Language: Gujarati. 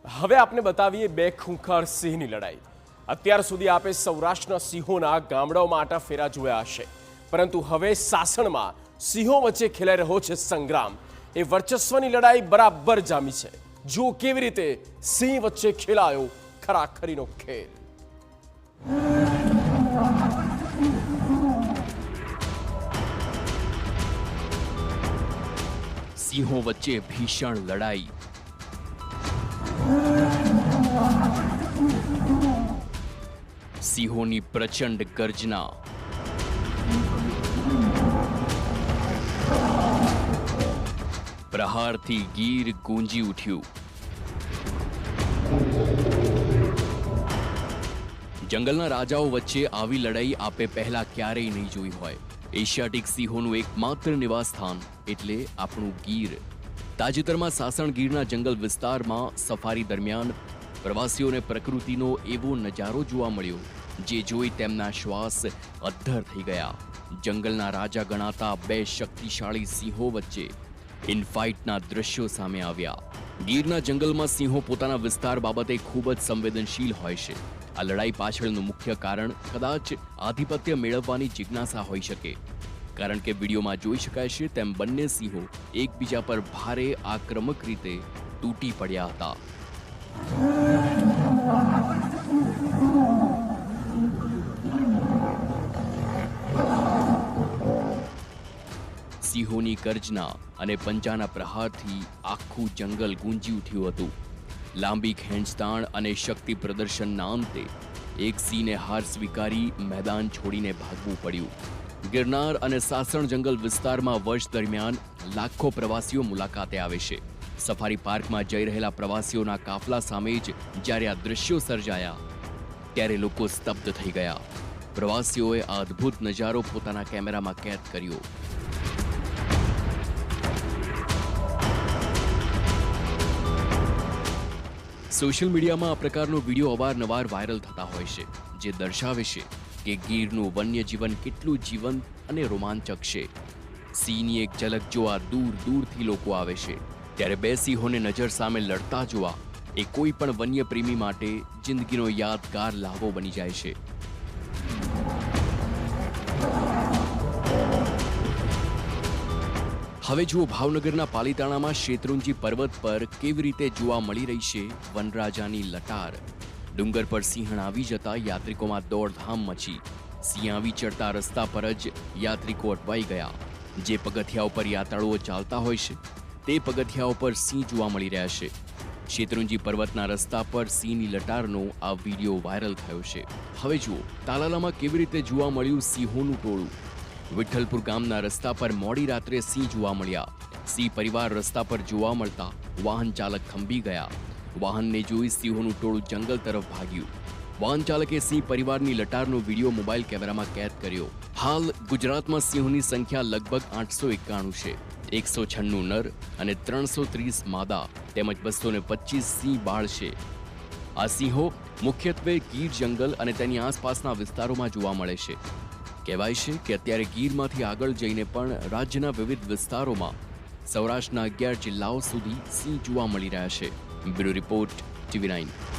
હવે આપને બતાવીએ બે ખૂંખાર સિંહની લડાઈ। અત્યાર સુધી આપે સૌરાષ્ટ્રના સિંહોના ગામડાઓમાં આટા ફેરા જોયા હશે, પરંતુ હવે સાસણમાં સિંહો વચ્ચે ખેલાઈ રહ્યો છે સંગ્રામ। એ વર્ચસ્વની લડાઈ બરાબર જામી છે। જો કેવી રીતે સિંહ વચ્ચે ખેલાયો ખરાખરીનો ખેલ। સિંહો વચ્ચે ભીષણ લડાઈ। સિંહોની પ્રચંડ ગર્જના। પ્રહારથી ગીર ગૂંજી ઉઠ્યું। જંગલના રાજાઓ વચ્ચે આવી લડાઈ આપે પહેલા ક્યારેય નહીં જોઈ હોય। એશિયાટિક સિંહોનું એકમાત્ર નિવાસસ્થાન એટલે આપણું ગીર। તાજેતરમાં સાસણ ગીરના જંગલ વિસ્તારમાં સફારી દરમિયાન પ્રવાસીઓને પ્રકૃતિનો એવો નજારો જોવા મળ્યો જે જોઈ તેમના શ્વાસ અદ્ધર થઈ ગયા। જંગલના રાજા ગણાતા બે શક્તિશાળી સિંહો વચ્ચે ઇનફાઇટના દ્રશ્યો સામે આવ્યા। ગીરના જંગલમાં સિંહો પોતાના વિસ્તાર બાબતે ખૂબ જ સંવેદનશીલ હોય છે। આ લડાઈ પાછળનું મુખ્ય કારણ કદાચ આધિપત્ય મેળવવાની જિજ્ઞાસા હોઈ શકે, કારણ કે વિડીયોમાં જોઈ શકાય છે તેમ બંને સિંહો એકબીજા પર ભારે આક્રમક રીતે તૂટી પડ્યા હતા। સિંહોની ગર્જના અને પંજાના પ્રહારથી આખું જંગલ ગૂંજી ઉઠ્યું હતું। લાંબી ખેંચતાણ અને શક્તિ પ્રદર્શનના અંતે એક સિંહને હાર સ્વીકારી મેદાન છોડીને ભાગવું પડ્યું। ગિરનાર અને સાસણ જંગલ વિસ્તારમાં વર્ષ દરમિયાન લાખો પ્રવાસીઓ મુલાકાતે આવે છે। સફારી પાર્કમાં જઈ રહેલા પ્રવાસીઓના કાફલા સામે જ જ્યારે આ દ્રશ્યો સર્જાયા ત્યારે લોકો સ્તબ્ધ થઈ ગયા। પ્રવાસીઓએ આ અદ્ભુત નજારો પોતાના કેમેરામાં કેદ કર્યો। સોશિયલ મીડિયામાં આ પ્રકારનો વિડીયો અવારનવાર વાયરલ થતા હોય છે, જે દર્શાવે છે કે ગીરનું વન્ય જીવન કેટલું જીવંત અને રોમાંચક છે। સિંહની એક ઝલક જોવા દૂર દૂરથી લોકો આવે છે, ત્યારે બે સિંહોને નજર સામે લડતા જોવા એ કોઈ પણ વન્ય પ્રેમી માટે જિંદગીનો યાદગાર લહાવો બની જાય છે। હવે જુઓ ભાવનગરના પાલીતાણામાં શેત્રુંજી પર્વત પર કેવી રીતે જોવા મળી રહી છે વનરાજાની લટાર। ડુંગર પર સિંહણ આવી જતા યાત્રિકોમાં દોડધામ મચી। સિંહ આવી ચડતા રસ્તા પર જ યાત્રિકો અટવાઈ ગયા। જે પગથિયા ઉપર યાત્રાળુઓ ચાલતા હોય છે તે પગથિયા ઉપર સિંહ જોવા મળી રહ્યા છે। શેત્રુંજી પર્વતના રસ્તા પર સિંહની લટારનો આ વિડીયો વાયરલ થયો છે। હવે જુઓ તાલાલામાં કેવી રીતે જોવા મળ્યું સિંહોનું ટોળું। વિઠ્ઠલપુર ગામના રસ્તા પર મોડી રાત્રે સિંહ જોવા મળ્યા। સિંહ પરિવાર રસ્તા પર જોવા મળતા વાહન ચાલક થંભી ગયા। વાહનને જોઈ સિંહોનું ટોળું જંગલ તરફ ભાગ્યું। વાહન ચાલકે સિંહ પરિવારની લટારનો વિડીયો મોબાઈલ કેમેરામાં કેદ કર્યો। હાલ ગુજરાતમાં સિંહોની સંખ્યા લગભગ 891 છે। 196 નર અને 330 માદા તેમજ 225 સિંહ બાળ છે। આ સિંહો મુખ્યત્વે ગીર જંગલ અને તેની આસપાસના વિસ્તારોમાં જોવા મળે છે। કહેવાય છે કે અત્યારે ગીરમાંથી આગળ જઈને પણ રાજ્યના વિવિધ વિસ્તારોમાં સૌરાષ્ટ્રના 11 જિલ્લાઓ સુધી સિંહ જોવા મળી રહ્યા છે। Bureau report TV9।